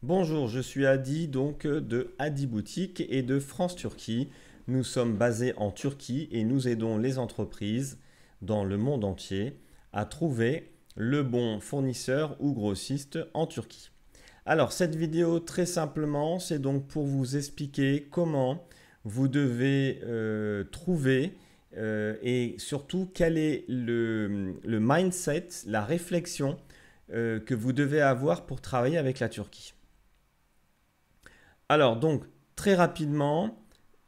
Bonjour, je suis Adi donc de Adi Boutique et de France Turquie. Nous sommes basés en Turquie et nous aidons les entreprises dans le monde entier à trouver le bon fournisseur ou grossiste en Turquie. Alors cette vidéo très simplement c'est donc pour vous expliquer comment vous devez trouver et surtout quel est le mindset, la réflexion que vous devez avoir pour travailler avec la Turquie. Alors donc très rapidement,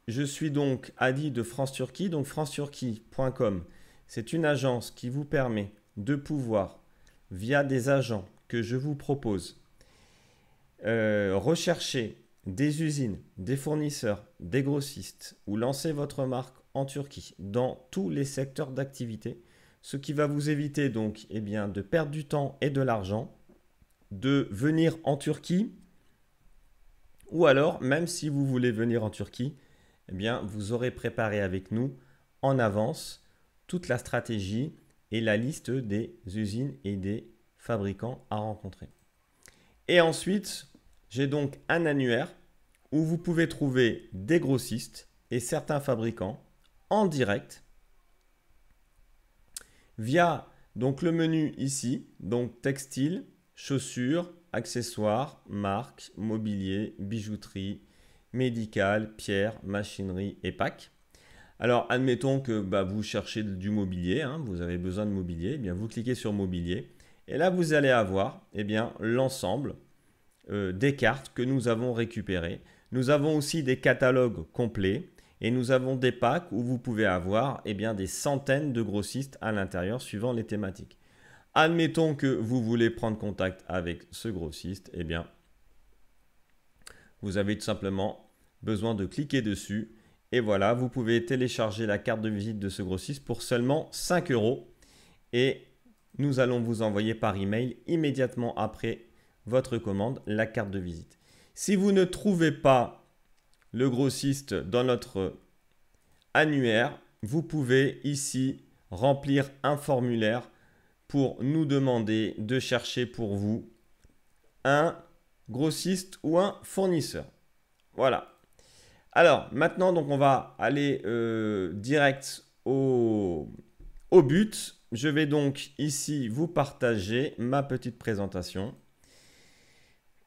je suis donc Adi de France Turquie, donc franceturquie.com. C'est une agence qui vous permet de pouvoir, via des agents que je vous propose, rechercher des usines, des fournisseurs, des grossistes ou lancer votre marque en Turquie dans tous les secteurs d'activité, ce qui va vous éviter donc de perdre du temps et de l'argent, de venir en Turquie. Ou alors, même si vous voulez venir en Turquie, vous aurez préparé avec nous en avance toute la stratégie et la liste des usines et des fabricants à rencontrer. Et ensuite, j'ai donc un annuaire où vous pouvez trouver des grossistes et certains fabricants en direct via donc le menu ici, donc textile, chaussures, accessoires, marques, mobilier, bijouterie, médical, pierre, machinerie et pack. Alors admettons que vous cherchez du mobilier, vous avez besoin de mobilier, vous cliquez sur mobilier et là vous allez avoir l'ensemble des cartes que nous avons récupérées. Nous avons aussi des catalogues complets et nous avons des packs où vous pouvez avoir des centaines de grossistes à l'intérieur suivant les thématiques. Admettons que vous voulez prendre contact avec ce grossiste, vous avez tout simplement besoin de cliquer dessus et voilà, vous pouvez télécharger la carte de visite de ce grossiste pour seulement 5 € et nous allons vous envoyer par email immédiatement après votre commande la carte de visite. Si vous ne trouvez pas le grossiste dans notre annuaire, vous pouvez ici remplir un formulaire pour nous demander de chercher pour vous un grossiste ou un fournisseur. Voilà. Alors maintenant, donc on va aller direct au but. Je vais donc ici vous partager ma petite présentation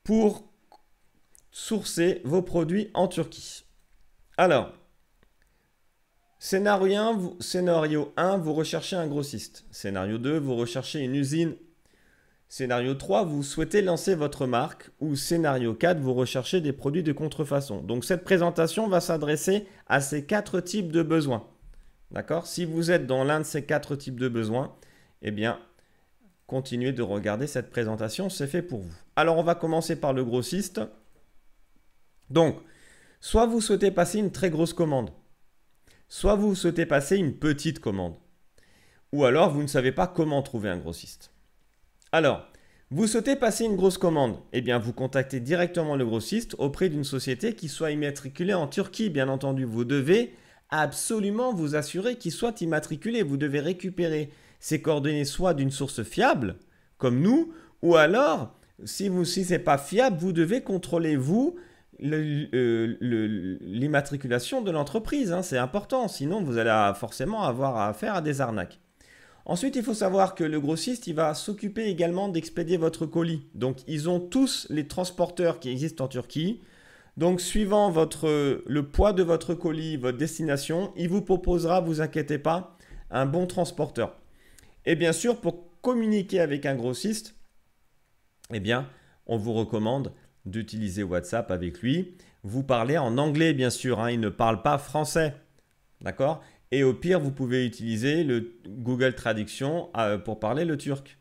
pour sourcer vos produits en Turquie. Alors, scénario 1, vous recherchez un grossiste. Scénario 2, vous recherchez une usine. Scénario 3, vous souhaitez lancer votre marque. Ou scénario 4, vous recherchez des produits de contrefaçon. Donc cette présentation va s'adresser à ces 4 types de besoins. D'accord? Si vous êtes dans l'un de ces 4 types de besoins, continuez de regarder cette présentation, c'est fait pour vous. Alors on va commencer par le grossiste. Donc, soit vous souhaitez passer une très grosse commande. Soit vous souhaitez passer une petite commande. Ou alors vous ne savez pas comment trouver un grossiste. Alors, vous souhaitez passer une grosse commande. Vous contactez directement le grossiste auprès d'une société qui soit immatriculée en Turquie, bien entendu. Vous devez absolument vous assurer qu'il soit immatriculé. Vous devez récupérer ses coordonnées soit d'une source fiable, comme nous, ou alors, si ce n'est pas fiable, vous devez contrôler vous l'immatriculation de l'entreprise, c'est important, sinon vous allez forcément avoir affaire à des arnaques. Ensuite, il faut savoir que le grossiste, il va s'occuper également d'expédier votre colis. Donc, ils ont tous les transporteurs qui existent en Turquie. Donc, suivant le poids de votre colis, votre destination, il vous proposera, vous inquiétez pas, un bon transporteur. Et bien sûr, pour communiquer avec un grossiste, on vous recommande d'utiliser WhatsApp avec lui. Vous parlez en anglais, bien sûr, il ne parle pas français. D'accord? Et au pire, vous pouvez utiliser le Google Traduction pour parler le turc.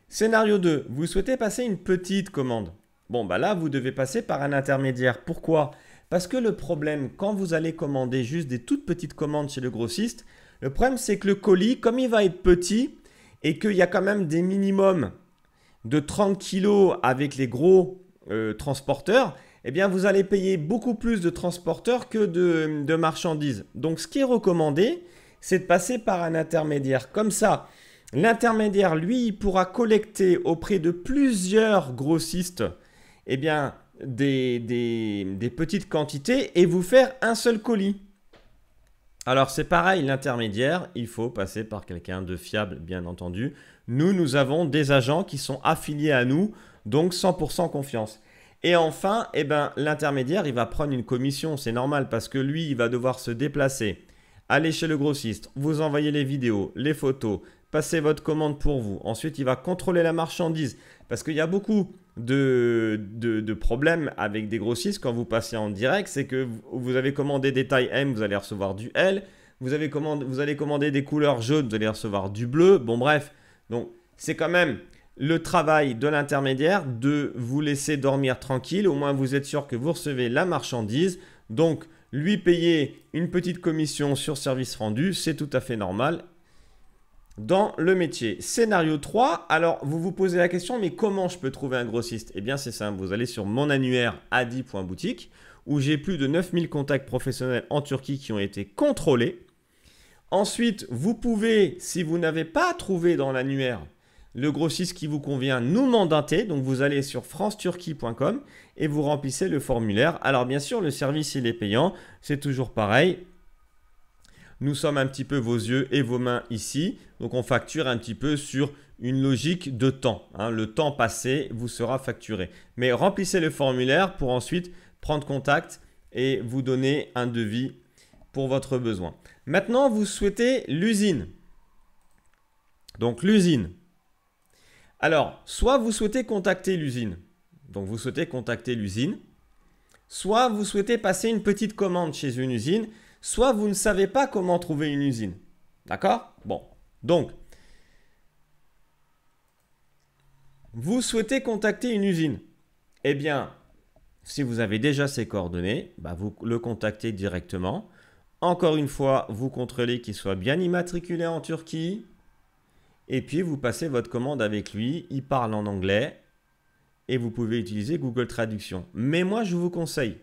Scénario 2, vous souhaitez passer une petite commande. Là, vous devez passer par un intermédiaire. Pourquoi? Parce que le problème, quand vous allez commander juste des toutes petites commandes chez le grossiste, le problème, c'est que le colis, comme il va être petit et qu'il y a quand même des minimums de 30 kg avec les gros transporteurs, vous allez payer beaucoup plus de transporteurs que de marchandises. Donc, ce qui est recommandé, c'est de passer par un intermédiaire. Comme ça, l'intermédiaire, lui, il pourra collecter auprès de plusieurs grossistes eh bien, des petites quantités et vous faire un seul colis. Alors c'est pareil, l'intermédiaire, il faut passer par quelqu'un de fiable, bien entendu. Nous avons des agents qui sont affiliés à nous, donc 100% confiance. Et enfin, eh ben, l'intermédiaire, il va prendre une commission, c'est normal parce que lui, il va devoir se déplacer, aller chez le grossiste, vous envoyer les vidéos, les photos, passer votre commande pour vous. Ensuite, il va contrôler la marchandise parce qu'il y a beaucoup de problèmes avec des grossistes quand vous passez en direct. C'est que vous avez commandé des tailles M, vous allez recevoir du L. Vous allez commander des couleurs jaunes, vous allez recevoir du bleu. Bon, bref. Donc, c'est quand même le travail de l'intermédiaire de vous laisser dormir tranquille. Au moins, vous êtes sûr que vous recevez la marchandise. Donc, lui payer une petite commission sur service rendu, c'est tout à fait normal dans le métier. Scénario 3, alors vous vous posez la question, mais comment je peux trouver un grossiste? Eh bien, c'est simple, vous allez sur mon annuaire adi.boutique où j'ai plus de 9000 contacts professionnels en Turquie qui ont été contrôlés. Ensuite, vous pouvez, si vous n'avez pas trouvé dans l'annuaire le grossiste qui vous convient, nous mandater. Donc, vous allez sur franceturquie.com et vous remplissez le formulaire. Alors, bien sûr, le service, il est payant. C'est toujours pareil. Nous sommes un petit peu vos yeux et vos mains ici. Donc, on facture un petit peu sur une logique de temps. Le temps passé vous sera facturé. Mais remplissez le formulaire pour ensuite prendre contact et vous donner un devis pour votre besoin. Maintenant, vous souhaitez l'usine. Donc, l'usine. Alors, soit vous souhaitez contacter l'usine. Donc, vous souhaitez contacter l'usine. Soit vous souhaitez passer une petite commande chez une usine. Soit vous ne savez pas comment trouver une usine. D'accord? Bon. Donc, vous souhaitez contacter une usine. Eh bien, si vous avez déjà ses coordonnées, vous le contactez directement. Encore une fois, vous contrôlez qu'il soit bien immatriculé en Turquie. Et puis, vous passez votre commande avec lui. Il parle en anglais. Et vous pouvez utiliser Google Traduction. Mais moi, je vous conseille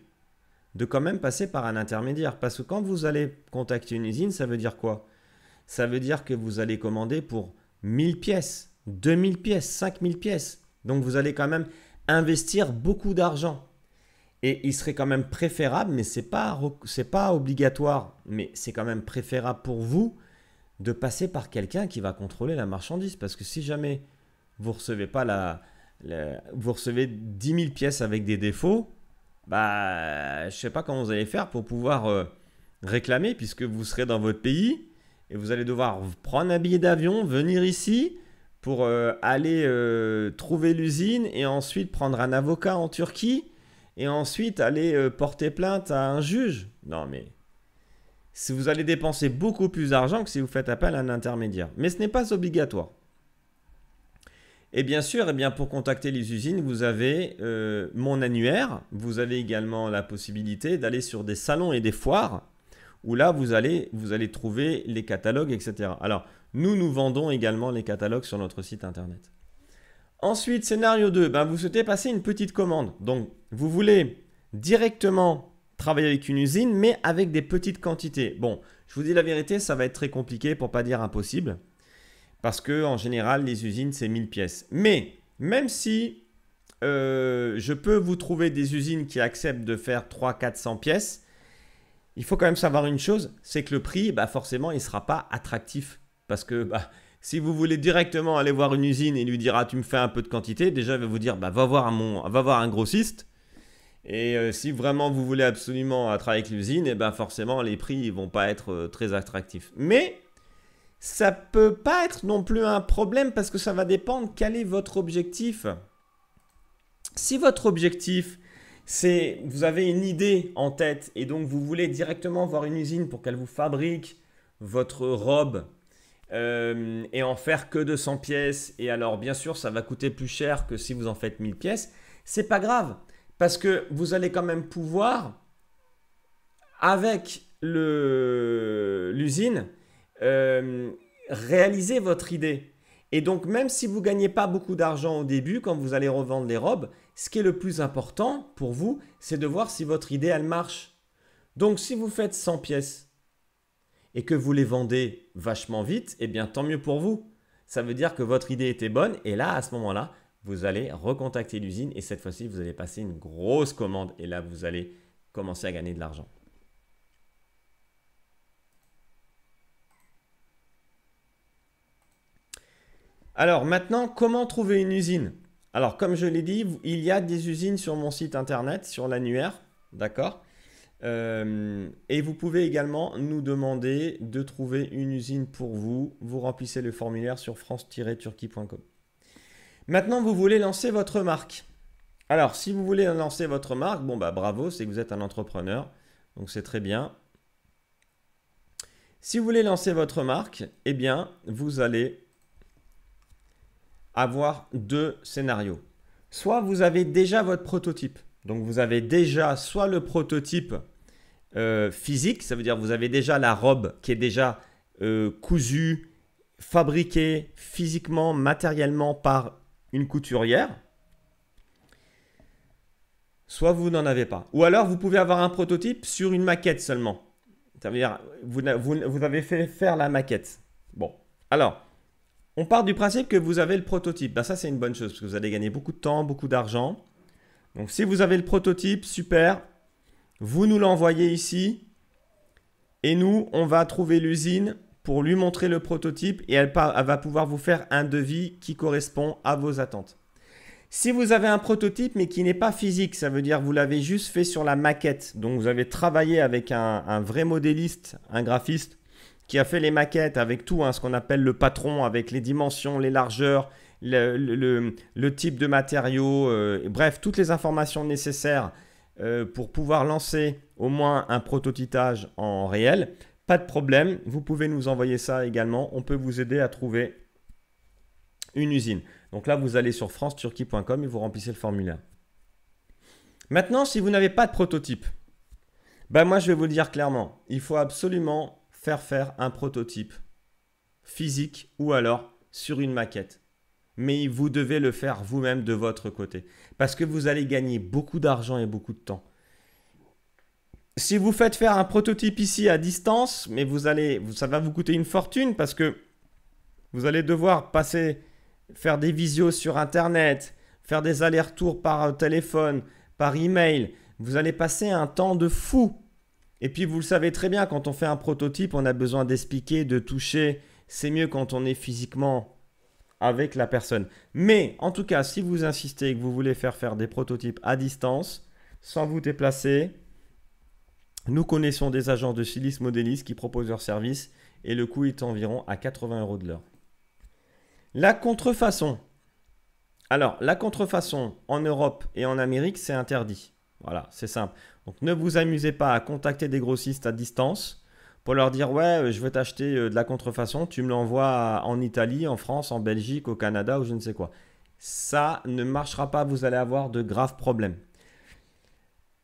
de quand même passer par un intermédiaire. Parce que quand vous allez contacter une usine, ça veut dire quoi? Ça veut dire que vous allez commander pour 1000 pièces, 2000 pièces, 5000 pièces. Donc, vous allez quand même investir beaucoup d'argent. Et il serait quand même préférable, mais ce n'est pas obligatoire, mais c'est quand même préférable pour vous de passer par quelqu'un qui va contrôler la marchandise. Parce que si jamais vous recevez pas vous recevez 10 000 pièces avec des défauts, je ne sais pas comment vous allez faire pour pouvoir réclamer, puisque vous serez dans votre pays et vous allez devoir prendre un billet d'avion, venir ici pour aller trouver l'usine et ensuite prendre un avocat en Turquie et ensuite aller porter plainte à un juge. Non, mais si vous allez dépenser beaucoup plus d'argent que si vous faites appel à un intermédiaire. Mais ce n'est pas obligatoire. Et bien sûr, pour contacter les usines, vous avez mon annuaire. Vous avez également la possibilité d'aller sur des salons et des foires où là, vous allez trouver les catalogues, etc. Alors, nous vendons également les catalogues sur notre site internet. Ensuite, scénario 2, vous souhaitez passer une petite commande. Donc, vous voulez directement travailler avec une usine, mais avec des petites quantités. Bon, je vous dis la vérité, ça va être très compliqué pour ne pas dire impossible. Parce qu'en général, les usines, c'est 1000 pièces. Mais même si je peux vous trouver des usines qui acceptent de faire 300-400 pièces, il faut quand même savoir une chose, c'est que le prix, forcément, il ne sera pas attractif. Parce que si vous voulez directement aller voir une usine et lui dire « Ah, tu me fais un peu de quantité », déjà, il va vous dire « Va voir un grossiste ». Et si vraiment vous voulez absolument travailler avec l'usine, forcément, les prix ne vont pas être très attractifs. Mais ça ne peut pas être non plus un problème parce que ça va dépendre quel est votre objectif. Si votre objectif, c'est vous avez une idée en tête et donc vous voulez directement voir une usine pour qu'elle vous fabrique votre robe et en faire que 200 pièces, et alors bien sûr ça va coûter plus cher que si vous en faites 1000 pièces, c'est pas grave parce que vous allez quand même pouvoir avec l'usine réaliser votre idée. Et donc, même si vous ne gagnez pas beaucoup d'argent au début, quand vous allez revendre les robes, ce qui est le plus important pour vous, c'est de voir si votre idée, elle marche. Donc, si vous faites 100 pièces et que vous les vendez vachement vite, tant mieux pour vous. Ça veut dire que votre idée était bonne et là, à ce moment-là, vous allez recontacter l'usine et cette fois-ci, vous allez passer une grosse commande et là, vous allez commencer à gagner de l'argent. Alors maintenant, comment trouver une usine? Alors comme je l'ai dit, il y a des usines sur mon site internet, sur l'annuaire, d'accord? Et vous pouvez également nous demander de trouver une usine pour vous. Vous remplissez le formulaire sur france-turquie.com. Maintenant, vous voulez lancer votre marque. Alors, si vous voulez lancer votre marque, bon bah bravo, c'est que vous êtes un entrepreneur, donc c'est très bien. Si vous voulez lancer votre marque, eh bien, vous allez avoir deux scénarios. Soit vous avez déjà votre prototype, donc vous avez déjà soit le prototype physique, ça veut dire vous avez déjà la robe qui est déjà cousue, fabriquée physiquement, matériellement par une couturière, soit vous n'en avez pas. Ou alors vous pouvez avoir un prototype sur une maquette seulement. Ça veut dire vous avez fait faire la maquette. Bon, alors on part du principe que vous avez le prototype. Ben, ça c'est une bonne chose parce que vous allez gagner beaucoup de temps, beaucoup d'argent. Donc si vous avez le prototype, super. Vous nous l'envoyez ici et nous, on va trouver l'usine pour lui montrer le prototype et elle va pouvoir vous faire un devis qui correspond à vos attentes. Si vous avez un prototype mais qui n'est pas physique, ça veut dire que vous l'avez juste fait sur la maquette. Donc vous avez travaillé avec un vrai modéliste, un graphiste qui a fait les maquettes avec tout, hein, ce qu'on appelle le patron, avec les dimensions, les largeurs, le type de matériaux, bref, toutes les informations nécessaires pour pouvoir lancer au moins un prototypage en réel. Pas de problème, vous pouvez nous envoyer ça également. On peut vous aider à trouver une usine. Donc là, vous allez sur france-turquie.com et vous remplissez le formulaire. Maintenant, si vous n'avez pas de prototype, ben moi je vais vous le dire clairement, il faut absolument faire un prototype physique ou alors sur une maquette. Mais vous devez le faire vous-même de votre côté parce que vous allez gagner beaucoup d'argent et beaucoup de temps. Si vous faites faire un prototype ici à distance, mais ça va vous coûter une fortune parce que vous allez devoir faire des visios sur Internet, faire des allers-retours par téléphone, par email. Vous allez passer un temps de fou. Et puis, vous le savez très bien, quand on fait un prototype, on a besoin d'expliquer, de toucher. C'est mieux quand on est physiquement avec la personne. Mais, en tout cas, si vous insistez et que vous voulez faire des prototypes à distance, sans vous déplacer, nous connaissons des agences de stylistes modélistes qui proposent leurs services et le coût est environ à 80 € de l'heure. La contrefaçon. Alors, la contrefaçon en Europe et en Amérique, c'est interdit. Voilà, c'est simple. Donc, ne vous amusez pas à contacter des grossistes à distance pour leur dire « Ouais, je veux t'acheter de la contrefaçon, tu me l'envoies en Italie, en France, en Belgique, au Canada ou je ne sais quoi. » Ça ne marchera pas, vous allez avoir de graves problèmes.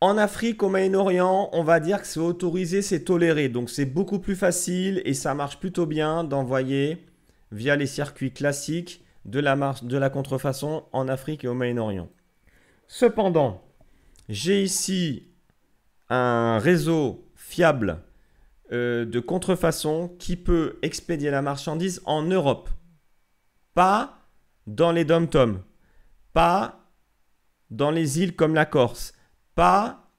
En Afrique, au Moyen-Orient, on va dire que c'est autorisé, c'est toléré. Donc, c'est beaucoup plus facile et ça marche plutôt bien d'envoyer via les circuits classiques de la contrefaçon en Afrique et au Moyen-Orient. Cependant, j'ai ici un réseau fiable de contrefaçon qui peut expédier la marchandise en Europe. Pas dans les dom-toms, pas dans les îles comme la Corse, pas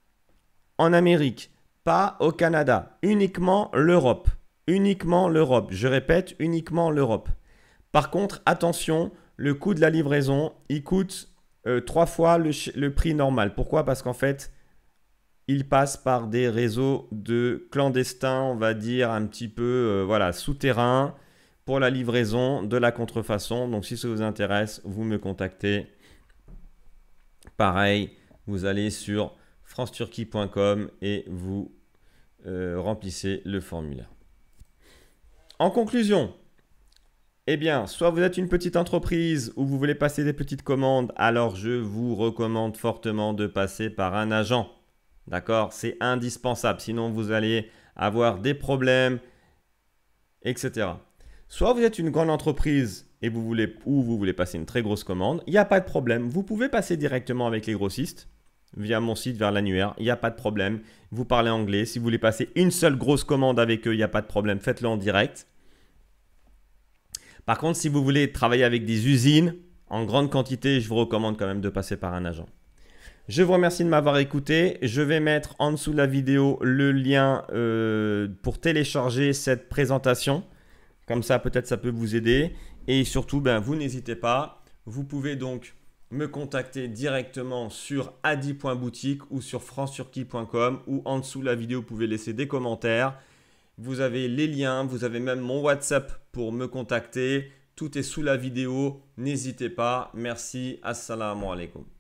en Amérique, pas au Canada, uniquement l'Europe. Uniquement l'Europe. Je répète, uniquement l'Europe. Par contre, attention, le coût de la livraison, il coûte 3 fois le prix normal. Pourquoi? Parce qu'en fait, il passe par des réseaux de clandestins, on va dire un petit peu souterrains pour la livraison de la contrefaçon. Donc, si ça vous intéresse, vous me contactez. Pareil, vous allez sur france-turquie.com et vous remplissez le formulaire. En conclusion, eh bien, soit vous êtes une petite entreprise ou vous voulez passer des petites commandes, alors je vous recommande fortement de passer par un agent. D'accord? C'est indispensable, sinon vous allez avoir des problèmes, etc. Soit vous êtes une grande entreprise et vous voulez passer une très grosse commande, il n'y a pas de problème. Vous pouvez passer directement avec les grossistes via mon site, vers l'annuaire, il n'y a pas de problème. Vous parlez anglais, si vous voulez passer une seule grosse commande avec eux, il n'y a pas de problème, faites-le en direct. Par contre, si vous voulez travailler avec des usines en grande quantité, je vous recommande quand même de passer par un agent. Je vous remercie de m'avoir écouté. Je vais mettre en dessous de la vidéo le lien pour télécharger cette présentation. Comme ça, peut-être ça peut vous aider. Et surtout, vous n'hésitez pas. Vous pouvez donc me contacter directement sur adi.boutique ou sur franceturquie.com ou en dessous de la vidéo, vous pouvez laisser des commentaires. Vous avez les liens, vous avez même mon WhatsApp pour me contacter. Tout est sous la vidéo. N'hésitez pas. Merci. Assalamu alaikum.